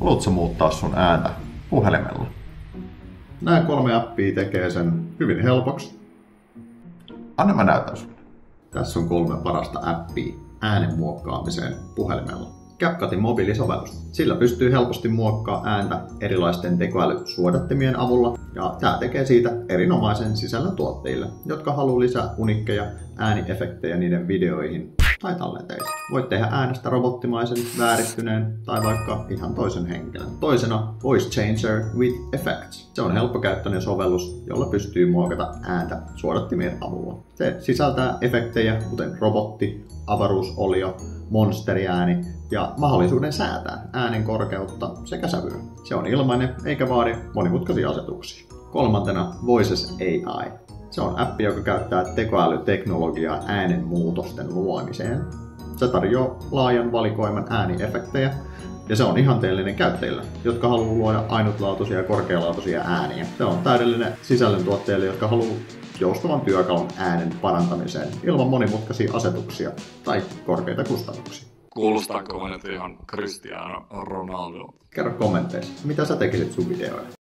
Haluatko muuttaa sun ääntä puhelimella? Nämä 3 appia tekee sen hyvin helpoksi. Anna mä näytän sulle. Tässä on 3 parasta appia äänen muokkaamiseen puhelimella. CapCutin mobiilisovellus. Sillä pystyy helposti muokkaamaan ääntä erilaisten tekoälysuodattimien avulla, ja tämä tekee siitä erinomaisen sisällön tuottajille, jotka haluaa lisää unikkeja ääniefektejä niiden videoihin tai tallenteisiin. Voit tehdä äänestä robottimaisen, vääristyneen tai vaikka ihan toisen henkilön. Toisena Voice Changer with Effects. Se on helppokäyttöinen sovellus, jolla pystyy muokata ääntä suodattimien avulla. Se sisältää efektejä kuten robotti, avaruusolio, monsteriääni ja mahdollisuuden säätää äänen korkeutta sekä sävyä. Se on ilmainen eikä vaadi monimutkaisia asetuksia. 3. Voices AI. Se on appi, joka käyttää tekoälyteknologiaa äänen muutosten luomiseen. Se tarjoaa laajan valikoiman ääniefektejä, ja se on ihanteellinen käyttäjille, jotka haluaa luoda ainutlaatuisia ja korkealaatuisia ääniä. Se on täydellinen sisällöntuottajille, jotka haluaa joustavan työkalun äänen parantamiseen ilman monimutkaisia asetuksia tai korkeita kustannuksia. Kuulostaako menet ihan Cristiano Ronaldo? Kerro kommenteissa, mitä sä tekisit sun videoille?